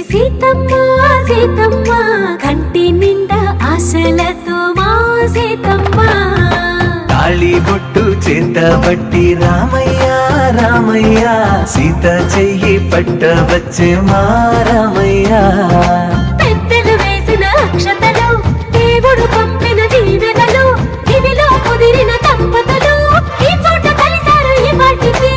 సీతమ్మ సీతమ్మ కంటి నిండా ఆశలతో మా సీతమ్మ తాళి బొట్టు చేత బట్టి రామయ్య రామయ్య సీత చెయ్యి పట్ట వచ్చే మా రామయ్య పెద్దలు వేసిన అక్షతలు దేవుడు పంపిన దీవెనలు ఇవిలో కుదిరిన దంపతులు ఈ చోట కలిసారు ఈ వాటికి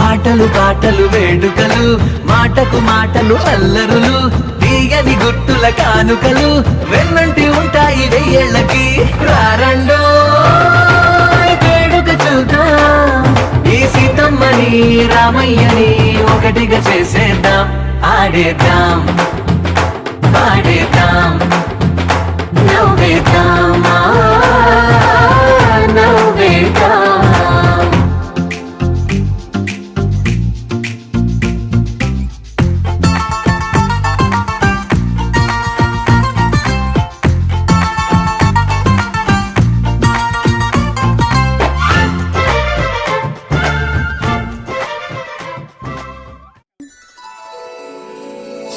ఆటలు పాటలు వేడుకలు మాటకు మాటలు అల్లరులు తీయని గుర్తుల కానుకలు వెన్నంటి ఉంటాయి వెయ్యేళ్ళకి రారండో వేడుక చూద్దాం ఈ సీతమ్మని రామయ్యని ఒకటిగా చేసేద్దాం ఆడేద్దాం పాడేద్దాం నవ్వేద్దాం నవ్వేద్దాం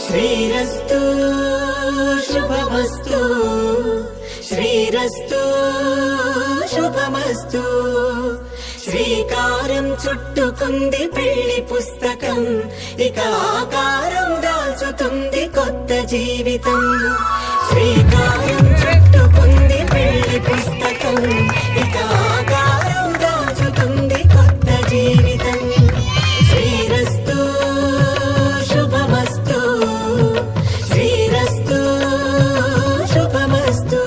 శ్రీరస్తు శుభమస్తు శ్రీరస్తు శుభమస్తు శ్రీకారం చుట్టుకుంది పెళ్లి పుస్తకం ఇక ఆకారం దాల్చుతుంది కొత్త జీవితం శ్రీకారం చుట్టుకుంది పెళ్లి పుస్తకం ఇక ఆకారం దాల్చుతుంది కొత్త జీవితం శ్రీరస్తు శుభమస్తు శ్రీరస్తు శుభమస్తు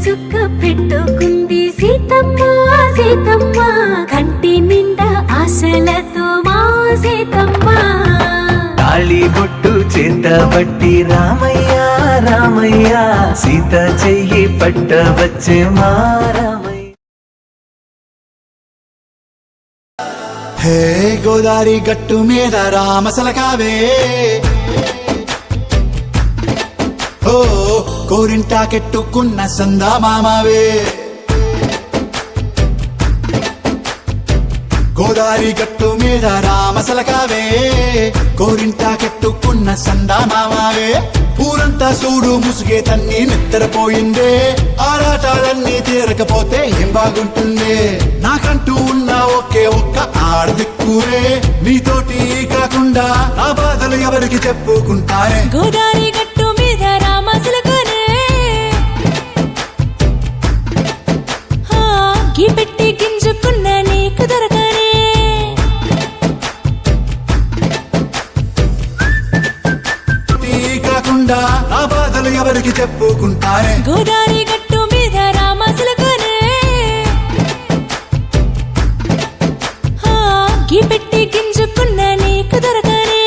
చుక్క పెట్టుకుంది సీతమ్మ సీతమ్మ కంటి నిండా ఆశలతో మా సీతమ్మ తాళి బొట్టు చేతబట్టి రామయ్య రామయ్య సీత చెయ్యి పట్టవచ్చే మా రామయ్య. హే గోదారి గట్టు మీద రామసలకావే ఓ కోరింటా కెట్టుకున్న సందా మామావే గోదారి గట్టు మీద రామసలకావే కోరింటా కెట్టుకున్న సందా మామావే ఊరంతా చూడు ముసుగే తన్ని నిద్రపోయిందే ఆరాటాలన్నీ తీరకపోతే ఏం బాగుంటుందే నాకంటూ ఉన్న ఒకే ఒక్క ఆడదిక్కురే నీతోటి కాకుండా నా బాధలు ఎవరికి చెప్పుకుంటారే గోదారి గట్టు మీద రామసలకనే గీ పెట్టి గింజుకున్న నీకు దొరకనే కాకుండా నా బాధలు ఎవరికి చెప్పుకుంటారే గోదారి గట్టు మీద రామసలకనే గీ పెట్టి గింజుకున్న నీకు దొరకనే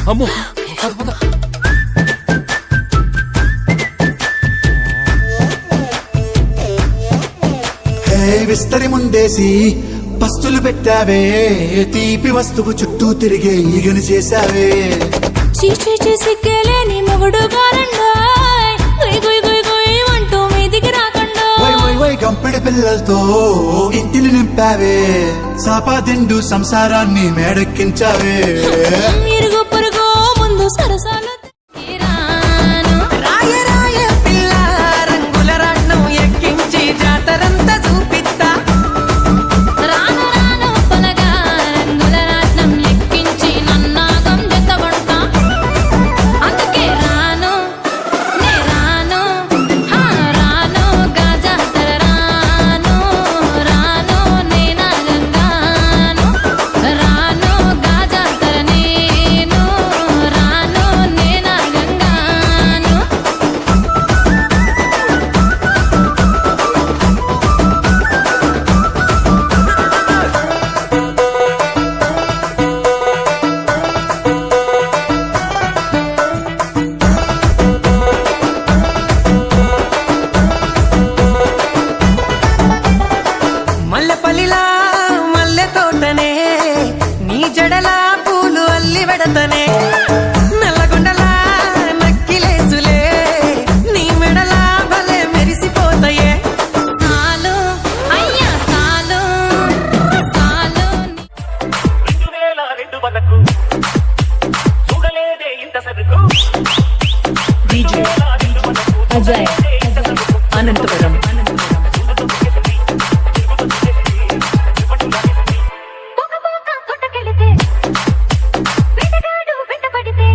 అమ్మో హే విస్తరి ముందేసి పస్తులు పెట్టావే తీపి వస్తువు చుట్టూ తిరిగే ఈగను చేశావే చీచీ చేసి కేలేని మొగుడు గారండాయ్ గుయ్ గుయ్ గుయ్ గుయ్ అంటూ మీదికి రాకండా వై వై వై గంపెడి పిల్లలతో ఇంటిని నింపావే సాపాదిండు సంసారాన్ని మేడెక్కించావే ఇరుగు పొరుగు ముందు సరసాలు రాయ రాయ పిల్ల రంగుల రాట్నం ఎక్కించి జాతరంతా చూపిస్తా రాను రాను పొలగా రంగుల రాట్నం ఎక్కించి నన్నాగం జతబడతా అందుకే రాను నే రాను రాను గాజాతర రాను రాను నే నాగంగాను రాను గాజాతర నేను రాను నే నాగంగాను మల్లెపల్లిలా మల్లె తోటనే నీ జడలా పూలు అల్లి వెడతనే నల్లగొండలా నక్కిలేసులే నీ మెడలా భలే మెరిసిపోతాయే సాలు అయ్యా సాలు సాలు 2002 వరకు చూడలేదే ఇంత సరుకు డీజే అజయ్ అనంతపురం పొగపోక పుట్టకెళితే వేటగాడు వెంటపడితే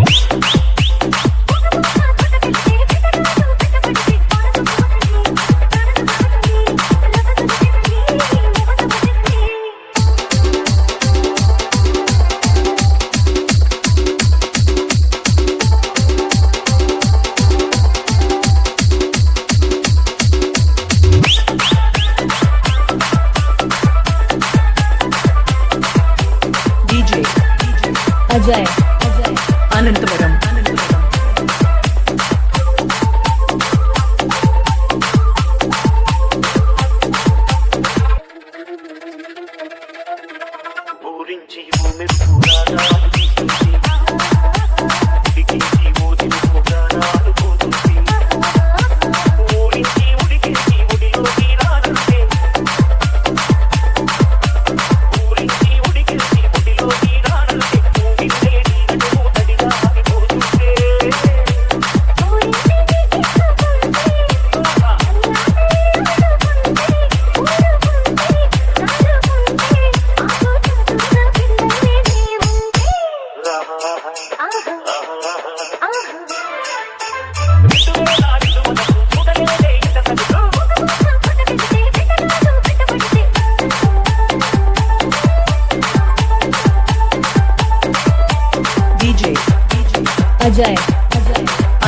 పొగపోక పుట్టకెళితే వేటగాడు వెంటపడితే డీజే అజయ్ అనంతపురం ఊరించి మెరుపు రాగాలు తీసింది ఉడికించి ఊదిన పొగరాలు పోతుంది ఊరించి ఉడికించి ఉడిలోకి రానంటే ఊరించి ఉడికించి ఉడిలోకి రానంటే ఊగిలేడి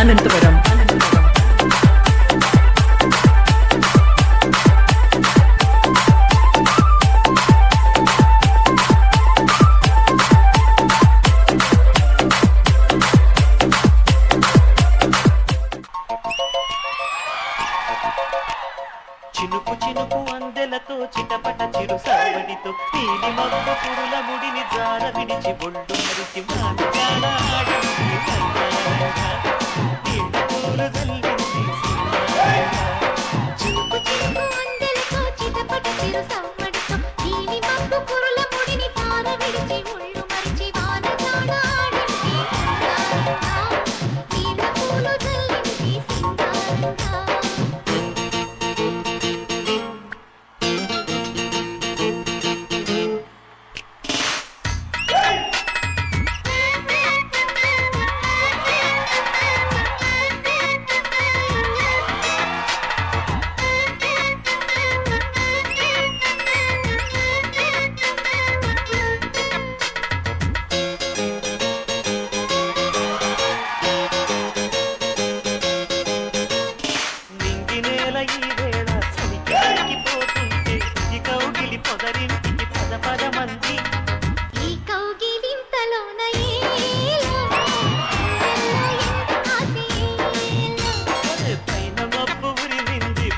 అనంతపురం చినుకు చినుకు అందెలతో చిటపట చిరు సావడితో నీలి మబ్బ పురుల ముడిని జార విడిచి ఒళ్ళు మరిచి మాట్లాడ ఆడింది నీళ్ళ పూలు జల్లింది చినుకు చినుకు అందెలతో చిటపట చిరు సవ్వడితో నీలి మబ్బు కురుల ముడిని తార విడిచి ఒళ్ళు మరిచి వాన జాడ ఆడింది నీళ్ళ పూలు జల్లింది సింగారంగా. నింగి నేల ఈ వేళ చలికి పోతుంటే ఈ కౌగిలి పొదరింటికి పద పద మంది ఈ కౌగిలింతలోన ఏలో ఎంత ఆశేలో. పైన మబ్బు ఉరిమింది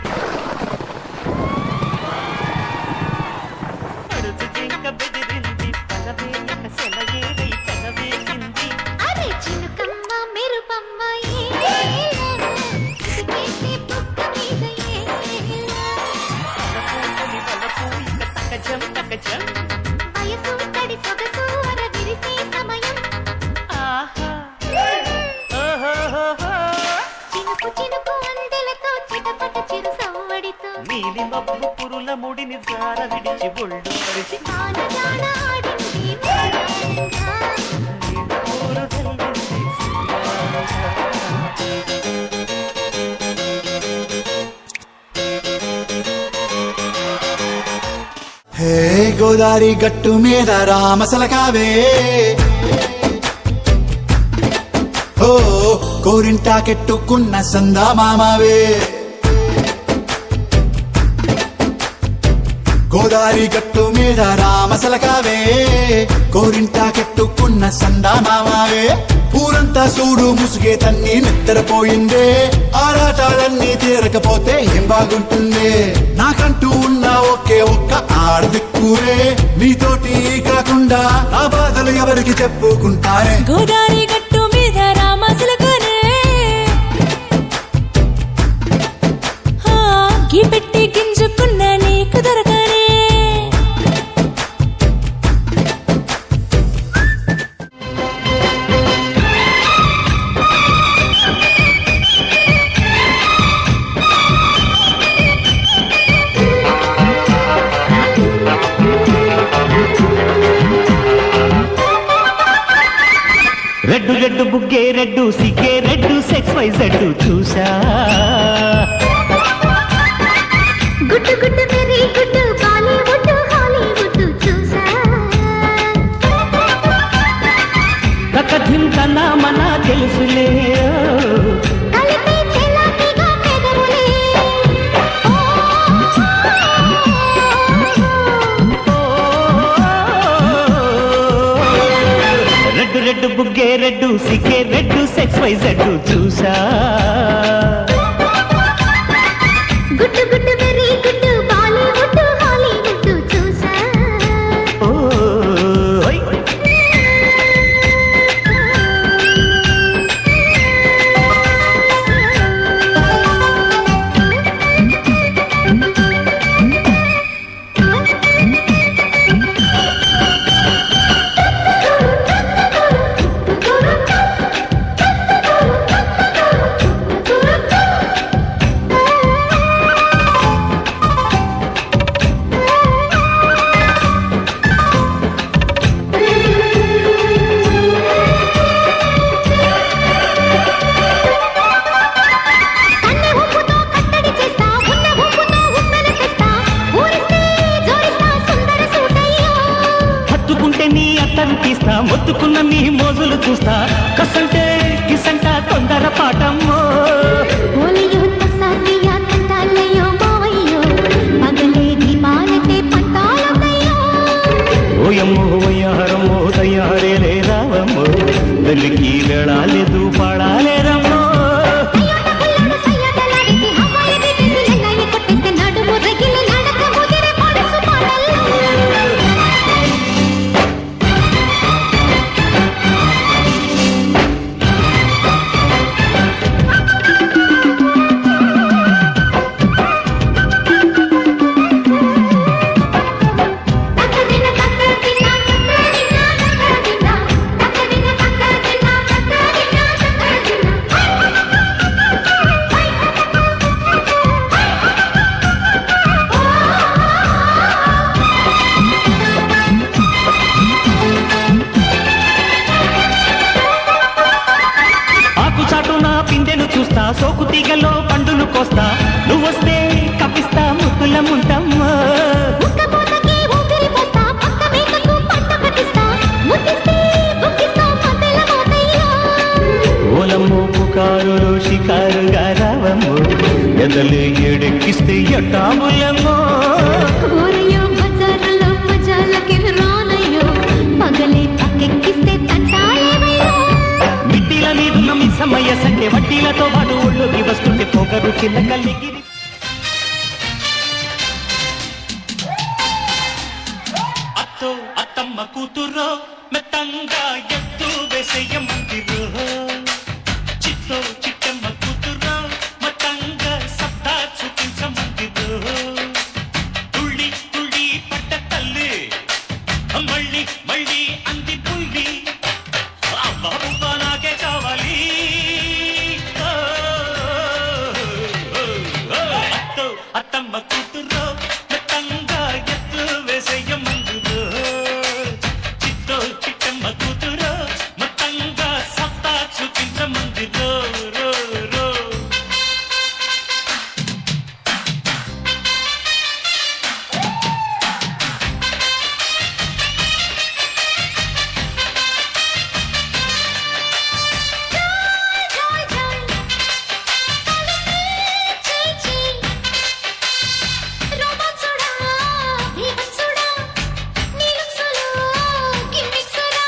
అడుచు జింక బెదిరింది పలవేయక సెలయేరై పెనవేసింది అరే చినుకమ్మ మెరుపమ్మ ఏలో చిటికేసే బుగ్గ మీద ఏలో. తలపూసని వలపు ఇక తకజం తకజం వయసు తడి సొగసు అర విరిసే సమయం. ఆహా ఓహోహోహో. చినుకు చినుకు అందెలతో చిటపట చిరు సవ్వడితో నీలి మబ్బు పురుల ముడిని జార విడిచి ఒళ్ళు మరిచి వాన జాడ ఆడింది సింగారంగా. నీళ్ళ పూలు జల్లింది హే గోదారి గట్టు మీద రామసలకావే ఓ కోరింటాకెట్టుకున్న సందా మామావే గోదారి గట్టు మీద రామసలకావే కోరింటాకెట్టుకున్న సందా మామావే ఊరంతా చూడు ముసుగే తన్ని నిద్రపోయిందే ఆరాటాలన్నీ తీరకపోతే ఏం బాగుంటుందే నాకంటూ ఉన్న ఒకే ఒక్క ఆడదిక్కువే నీతోటి కాకుండా నా బాధలు ఎవరికి చెప్పుకుంటారే గోదారి గట్టు మీద రామసలకనే గీ పెట్టి గింజుకున్న నీకు దొరకనే. రెడ్డు రెడ్డు బుగ్గే రెడ్డు సిగ్గే రెడ్డు సెక్స్ వై జడ్డు చూసా గుడ్డు గుడ్డు వెరీ గుడ్డు బాలీవుడ్ హాలీవుడ్ చూసా. కథింతన మన తెలుసులే కలిపే చెలాకిగా పెదవులే. రెడ్డు రెడ్డు బుగ్గే రెడ్డు సిగ్గే రెడ్డు సెక్స్ వై జడ్డు చూసా గుడ్డు గుడ్డు వెరీ గుడ్డు బాలీవుడ్ హాలీవుడ్ చూసా. ఓయ్. మొత్తుకున్న నీ మోజులు చూస్తా కసంటే కిసంట తొందర పాఠం పెళ్ళికి వెళ్ళాలేదు పడాలేరమ్మో అయ్యోట పుల్లడు సయ్యాటలాడిసి హవాయి దిగేసి లెంగాయి కొట్టేస్తే నడుము రగిలి నడక ముదిరి పడుచు పాటల్లో తక్కదిన తక్కదిన తక్కదిన తక్కదిన తక్కదిన తక్కదిన తక్కదిన ఆకు చాటున పిందెను చూస్తా సోకు తీగలో పండును కోస్తా నువ్వొస్తే కప్పిస్తా ముద్దుల ముంటమ్మా ఉక్కపోతకి ఊపిరి పోస్తా పక్క మేకకు పంట పట్టిస్తా ముద్దిస్తే బుక్కిస్తా మధ్యల మోతయ్యా ఓలమ్మో పుకారులు షికారుగా రావమ్మో ఎదలు ఎడెక్కిస్తే ఎట్టాములమ్మో ఊరయ్యో బజారులో మజాలకి రానయ్యో పగలే పక్కెక్కిస్తే తంటాలేవయ్యో మిట్టిల మీదున్న మిస్సమ్మయ్య సంఖ్య వడ్డీలతో పాటు ఒళ్ళోకి వస్తుంటే పొగరు చిన్న కలిగిరి అత్తో అత్తమ్మ కూతురో మెత్తంగా ఎత్తు వేసేయమందిరో చిత్తో చిట్టమ్మ కూతురో మొత్తంగా సత్తా చూపించమందిరో తుళ్ళి తుళ్ళి పట్ట తల్లి మళ్ళీ మళ్ళీ అంది పుల్లి అబ్బా నాకే కావాలి అత్తో అత్తమ్మ కూతురో మెత్తంగా ఎత్తు వేసేయమందురో చిత్తో చిట్టమ్మ కూతురో మొత్తంగా సత్తా చూపించమందిరో రో రో జాయ్ జాయ్ చీ చీ రోమాన్సుడా భీమన్సుడా నీలుక్సులో గిమ్మిక్సుడా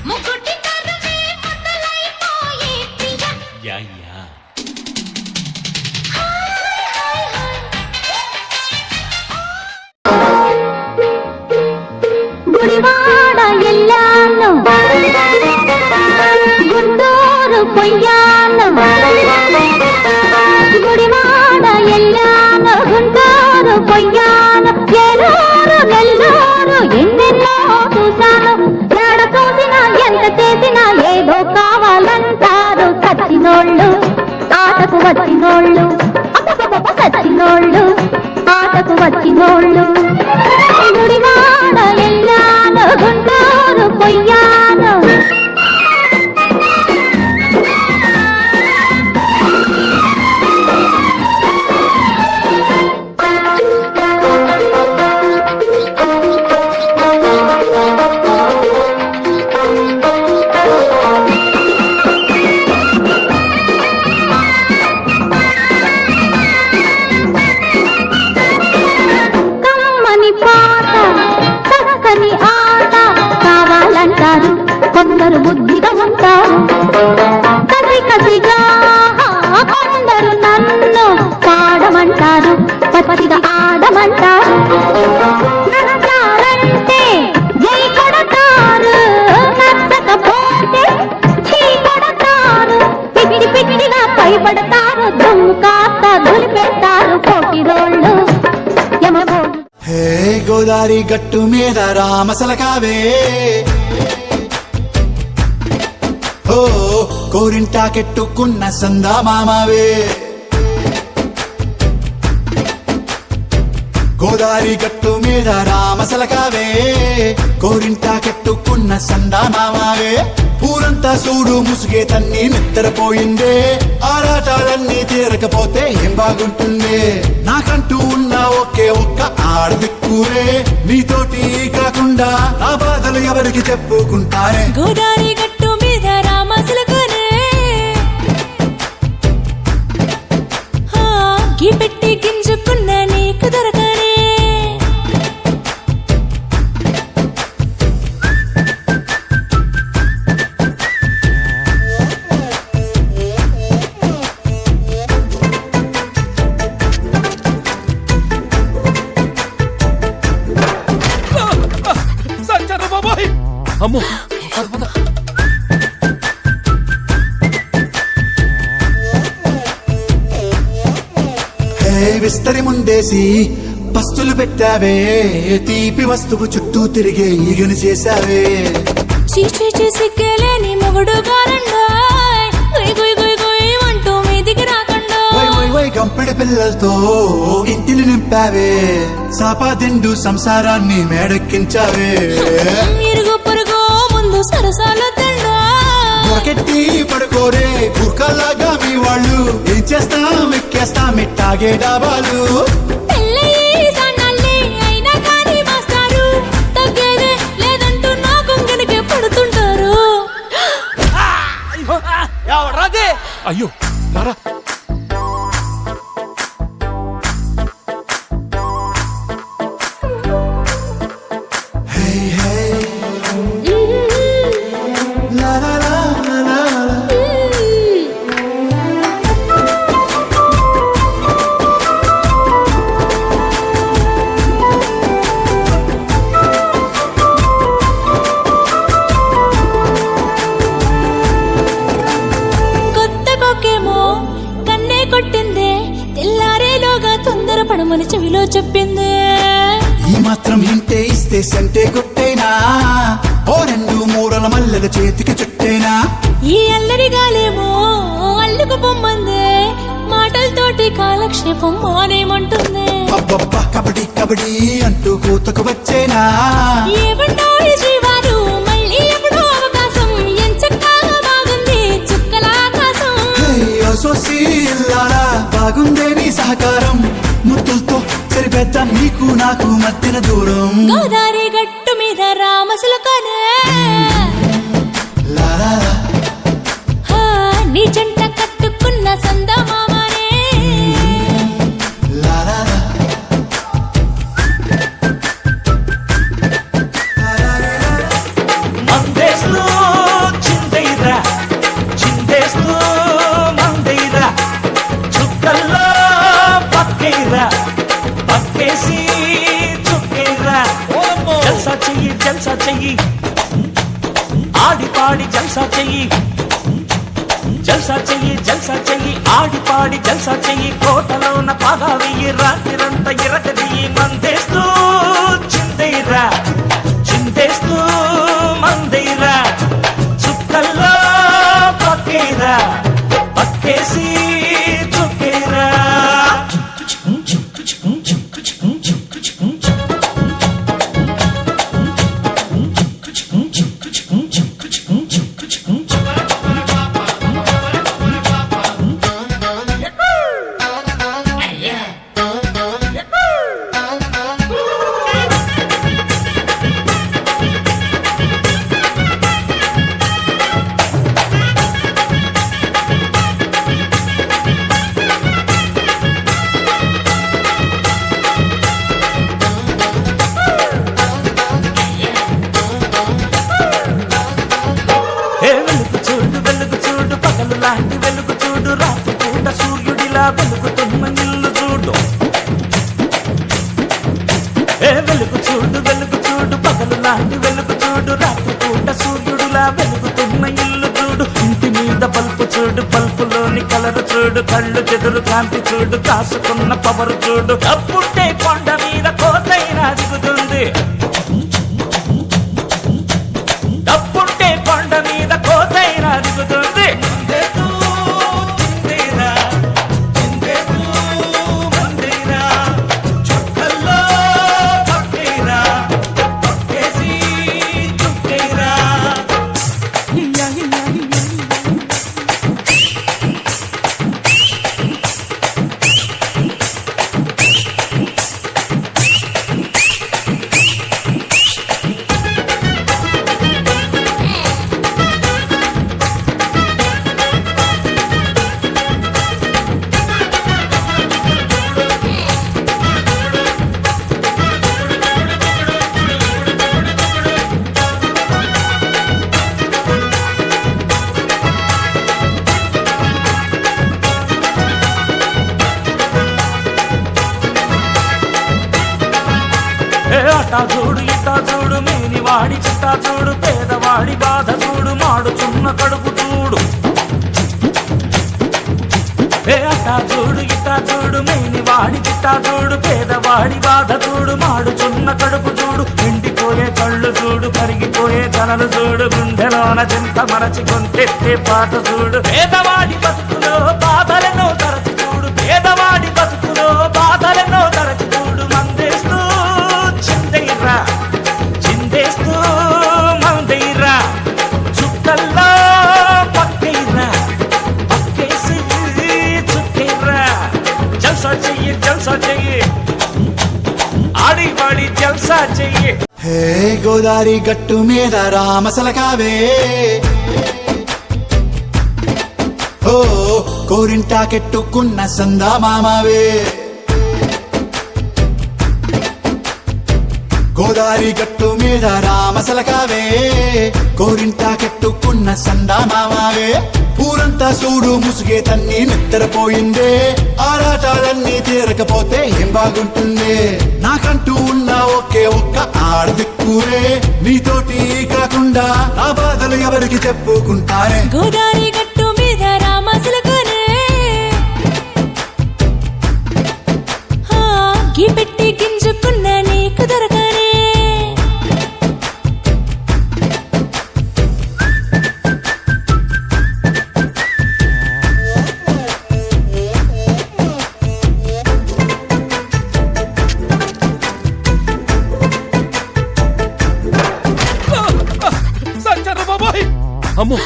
ముగ్గుటి కర్రమే మొదలైపోయే ప్రియ యా యా గుడివాడ ఎల్లాను గుంటూరు పొయ్యాను గుడివాడ ఎల్లాను గుంటూరు పొయ్యాను ఏలూరు నెల్లూరు ఎన్నెన్నో చూశాను ఎక్కడ చూసినా ఎంత చేసినా ఏదో కావాలంటారు సచ్చినోళ్ళు ఆటకు వచ్చినోళ్ళు అబ్బబ్బబ్బ సచ్చినోళ్ళు ఆటకు వచ్చినోళ్ళు గుడివాడ ఎల్లాను గుంటూరు పొయ్యాను కమ్మని పాట చక్కని ఆట కావాలంటారు కొందరు బుద్ధిగా ఉంటారు కసి కసిగా కొందరు నన్ను పాడమంటారు పచ్చిగా ఆడమంటారు నచ్చారంటే జై కొడతారు నచ్చకపోతే చీ కొడతారు పిచ్చి పిచ్చిగా పైపడతారు దుమ్ము కాస్త దులిపేస్తారు పోకిరోళ్ళు యమగోడు హే గోదారి గట్టు మీద రామసలకావే ఓ కోరింటాకెట్టుకున్న సందా మామావే గోదారి గట్టు మీద రామసలకావే కోరింటాకెట్టుకున్న సందా మామావే ఊరంతా చూడు ముసుగే తన్ని నిద్రపోయిందే ఆరాటాలన్నీ తీరకపోతే ఏం బాగుంటుందే నాకంటూ ఉన్న ఒకే ఒక్క ఆడదిక్కురే నీతోటి కాకుండా నా బాధలు ఎవరికి చెప్పుకుంటారే గోదారి గట్టు మీద రామసులకునే గీ పెట్టి గింజుకున్న నీకు దొరకనే అమ్మో హే విస్తరి ముందేసి పస్తులు పెట్టావే తీపి వస్తువు చుట్టూ తిరిగే ఈగని చేశావే చీచీ సిగ్గలేని మొగుడు గారండాయ్ గుయ్ గుయ్ గుయ్ గుయ్ అంటూ మీదికి రాకండా వై వై వై గంపెడి పిల్లలతో ఇంటిని నింపావే సాపాదిండు సంసారాన్ని మేడెక్కించావే ఇరుగు పొరుగు ముందు సరసాలు తండా దొరకెట్టి పడుకోరే బుర్కల్లాగా మీ వాళ్ళు ఏం చేస్తాం ఎక్కేస్తాం ఇట్టాగే డాబాలు పెళ్ళయి సన్నాళ్ళే అయినా కానీ మాస్తారు తగ్గేదే లేదంటూ నా కొంగనికే పడుతుంటారు అయ్యో రారా హే హే లా లా లా లా లా లా. కొత్త కొక్కేమో కన్నే కొట్టిందే తెల్లారేలోగా తొందరపడమని చెవిలో చెప్పిందే ఈ మాత్రం హింటే ఇస్తే సంటే కొట్టేనా ఓ రెండు మూరల మల్లెల చేతికి చుట్టేనా ఈ అల్లరి గాలేమో అల్లుకు పొమ్మందే మాటలతోటి కాలక్షేపం మానేమంటుందే అబ్బబ్బా కబడ్డీ కబడ్డీ అంటూ కూతకు వచ్చేనా ఏమంటారు జీవాలు మళ్ళీ ఎప్పుడో అవకాశం ఎంచక్కా బాగుంది చుక్కల ఆకాశం హే సోసి ఇల్లారా బాగుందే నీ సహకారం ముద్దులతో సరిపెద్దాం నీకు నాకు మధ్యన దూరం గోదారి గట్టు మీద రామసులకనే లా లా లా. హా, నీ జంట కట్టుకున్న సందమామనే లా లా లా. మందేస్తూ చిందైరా చిందేస్తూ మందైరా చుక్కల్లో పక్కైరా పక్కేసి చుక్కైరా జల్సా చెయ్యి ఆడి పాడి జల్సా చెయ్యి జల్సా చెయ్యి ఆడి పాడి జల్సా చెయ్యి కోటలోన పగా వెయ్యి రాత్రిరంతా ఇరగదీయి మందేస్తూ చిందైరా చిందేస్తూ మందైరా చుక్కల్లో పక్కైరా పక్కేసి చుక్కైరా వెలుగు చూడు పగలు లాంటి వెలుగు చూడు రాత్రి పూట సూర్యుడిలా వెలుగుతున్న ఇల్లు చూడు వెలుగు చూడు పగలు లాంటి వెలుగు చూడు రాత్రి పూట సూర్యుడిలా వెలుగుతున్న ఇల్లు చూడు ఇంటి మీద బల్పు చూడు బల్పులోని కలరు చూడు కళ్ళు చెదురు కాంతి చూడు కాసుకున్న పవరు చూడు అప్పుంటే కొండ మీద కోతైనా దిగుతుంది డప్పుంటే కొండ మీద కోతైనా దిగుతుంది చుక్కల్లో పక్కైరా పక్కేసి చుక్కైరా అటా చూడు ఇటా చూడు మేనివాడి చిట్టా చూడు పేదవాడి బాధ చూడు మాడుచున్న కడుపు చూడు ఏ అట్టా చూడు ఇట్టా చూడు మేనివాడి చిట్టా చూడు పేదవాడి బాధ చూడు మాడుచున్న కడుపు చూడు ఎండిపోయే కళ్ళు చూడు కరిగిపోయే కలలు చూడు గుండెలోన చింత మరచి కొంటెత్తే పాట చూడు పేదవాడి బతుకులో బాధలెన్నో తరచి చూడు పేదవాడి బతుకులో బాధలెన్నో తరచి చూడు మందేస్తూ చిందైరా చిందేస్తూ మందైరా చుక్కల్లో పక్కైరా పక్కేసి చుక్కైరా జల్సా చెయ్యి ఆడి వాడి జల్సా చెయ్యి హే గోదారి గట్టు మీద రామసలకావే ఓ కోరింటా కెట్టుకున్న సందా మామావే గోదారి గట్టు మీద రామసలకావే కోరింటా కెట్టుకున్న సందా మామావే ఊరంతా చూడు ముసుగే తన్ని నిద్రపోయిందే ఆరాటాలన్నీ తీరకపోతే ఏం బాగుంటుంది నాకంటూ ఉన్న ఒకే ఒక్క ఆడదిక్కురే నీతోటి కాకుండా నా బాధలు ఎవరికి చెప్పుకుంటానే గోదారి గట్టు మీద రామసలకనే గీ పెట్టి గింజుకున్న నీకు దొరకనే సంచర బాబాయ్ అమ్మో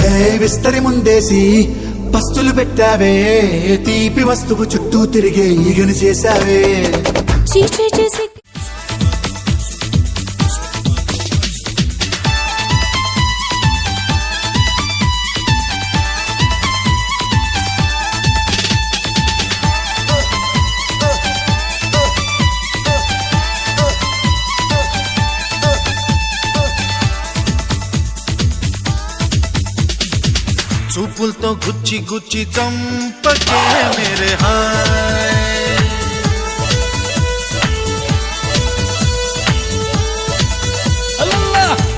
హే విస్తరి ముందేసి పస్తులు పెట్టావే తీపి వస్తువు చుట్టూ తిరిగే ఈగను చేశావే చీచీ చేసి చూపులతో గుచ్చి గుచ్చి చంపకే మేరే హాయ్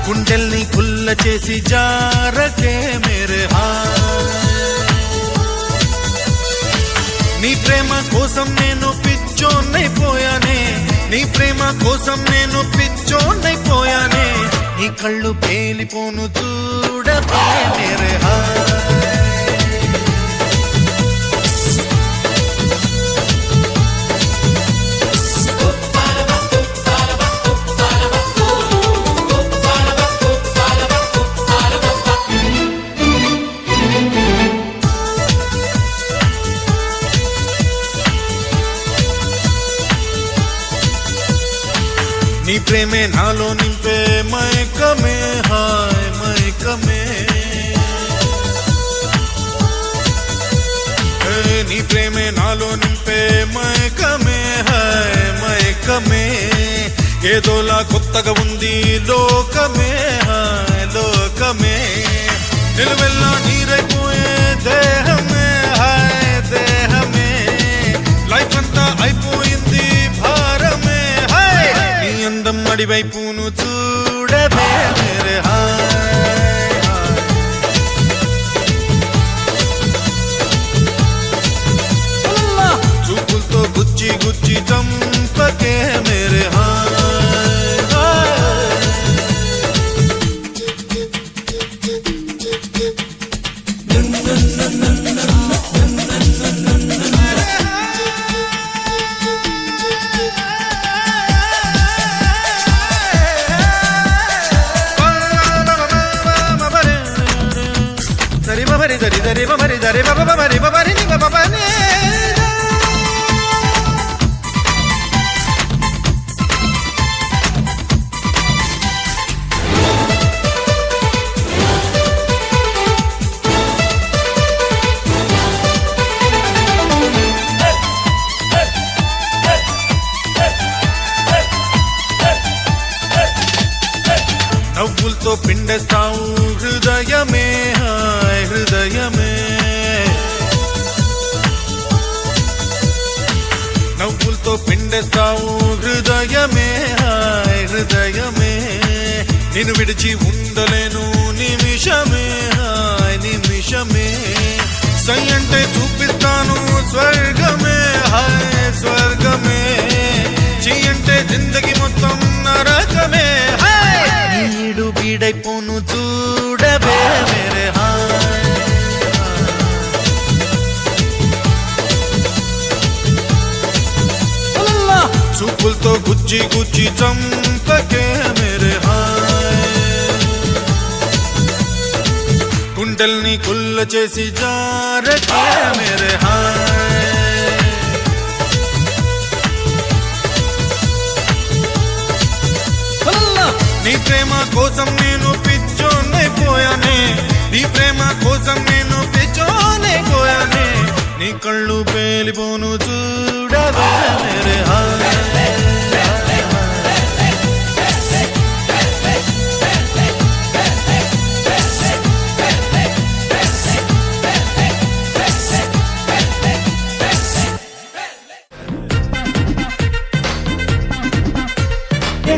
గుండెల్ని కుల్ల చేసి జారకే మేరే హాయ్ నీ ప్రేమ కోసం నేను పిచ్చోన్నైపోయానే నీ ప్రేమ కోసం నేను పిచ్చోన్నైపోయానే నీ కళ్ళు పేలిపోను చూడకే మేరే హాయ్ నీ ప్రేమే నాలో నింపే మైకమే హాయ్ మైకమే నీ ప్రేమే నాలో నింపే మైకమే హాయ్ మైకమే ఏదోలా కొత్తగా ఉంది లోకమే హాయ్ లోకమే నిలువెల్లా నీరైపోయే దేహమే హాయ్ దేహమే లైఫ్ అంతా అయిపోయింది భారమే హాయ్ నీ అందం అడివైపును చూడవే మేరే హాయ్ చూపులతో గుచ్చి గుచ్చి చంపకే మేరే హాయ్ దరి దరి దరి మరి దరి బబ మరి బబరి ని బబ ని నవ్వులతో పిండేస్తావు హృదయమే హాయ్ హృదయమే పిండేస్తావు హృదయమే హాయ్ హృదయమే నిన్ను విడిచి ఉండలేను నిమిషమే హాయ్ నిమిషమే సై అంటే చూపిస్తాను స్వర్గమే హాయ్ స్వర్గమే చెయ్యంటే జిందగీ మొత్తం నరకమే హాయ్ ఈడు బీడైపోను చూడవే మేరే హాయ్ చూపులతో గుచ్చి గుచ్చి చంపకే మేరే హాయ్ గుండెల్ని కుల్ల చేసి జారకే మేరే హాయ్ నీ ప్రేమ కోసం నేను పిచ్చోనైపోయానే నీ ప్రేమ కోసం నేను పిచ్చోనైపోయానే నీ కళ్ళు పేలిపోను చూడవే మేరే హాయ్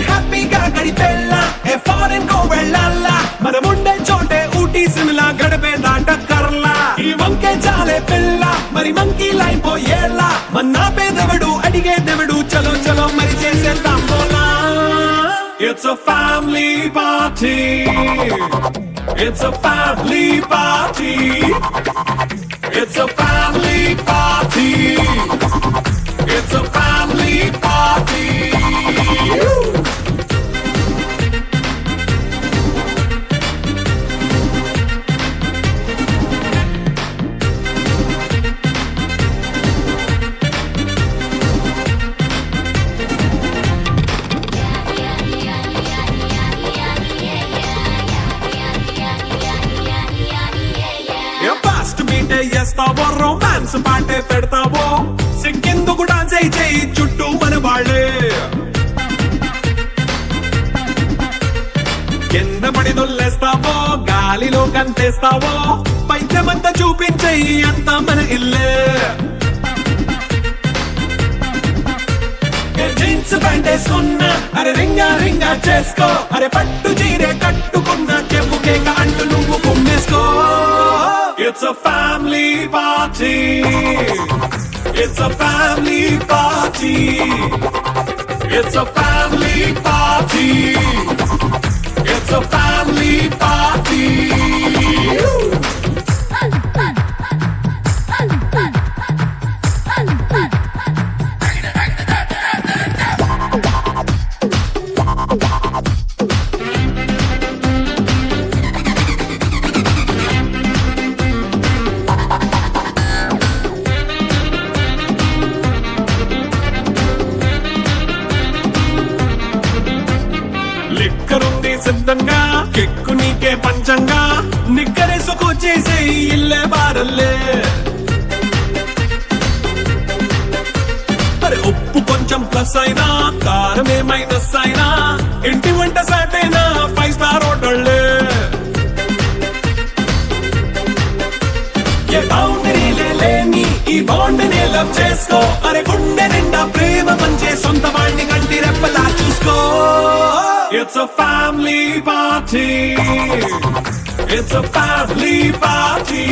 హ్యాపీగా గడిపెళ్ళ ఏ ఫారెన్ కో వెళ్ళాలా మనముండే చోటే ఊటీ సిమ్లా గడిపే నాటకర్లా ఈ వంకే చాలే పిల్ల మరి మంకీ లైపోయేలా మన్నా పేదవడు అడిగేదెవడు చలో చలో మరి చేసేద్దాం బోలా it's a family party it's a family party it's a family party it's a family party fast మీటే చేస్తావో రొమాన్స్ పాటే పెడతావో సిక్కిందుకు డాన్స్ అయి చేయి చుట్టూ మన వాళ్ళే కింద పడి దొల్లేస్తావో గాలిలో కంతేస్తావో పైద్యమంతా చూపించేయి అంతా మన ఇల్లే జీన్స్ ప్యాంట్ వేసుకున్నా అరే రింగా రింగా చేసుకో అరే పట్టు చీరే కట్టుకున్నా చెప్పుకే అంటూ నువ్వు కుమ్మేసుకో It's a family party it's a family party it's a family party it's a family party లిక్కరుంది సిద్ధంగా కిక్కు నీకే పంచంగా నిక్కరేసుకు చేసే ఇల్లే బారల్లే అరే ఉప్పు కొంచెం ప్లస్ అయినా కారమే మైనస్ అయినా ఇంటి వంట సాటైనా 5 స్టార్ హోటళ్ళే ఏ బౌండరీలే లేని ఈ బాండ్ని లవ్ చేసుకో అరే గుండె నిండా ప్రేమ పంచే సొంత వాణ్ణి కంటి రెప్పలా చూసుకో It's a family party it's a family party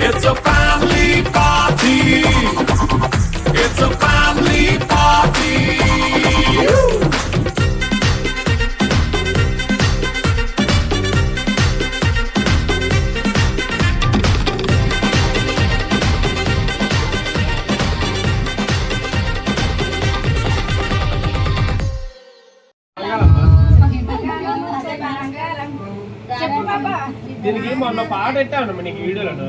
it's a family party it's a family party దీనికి మొన్న పాట పెట్టాను నీకు వీడియోలను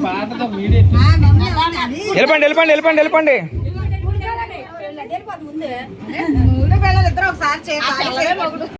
పాటతో వీడియో వెళ్ళిపోండి ముందు పిల్లలు ఇద్దరు ఒకసారి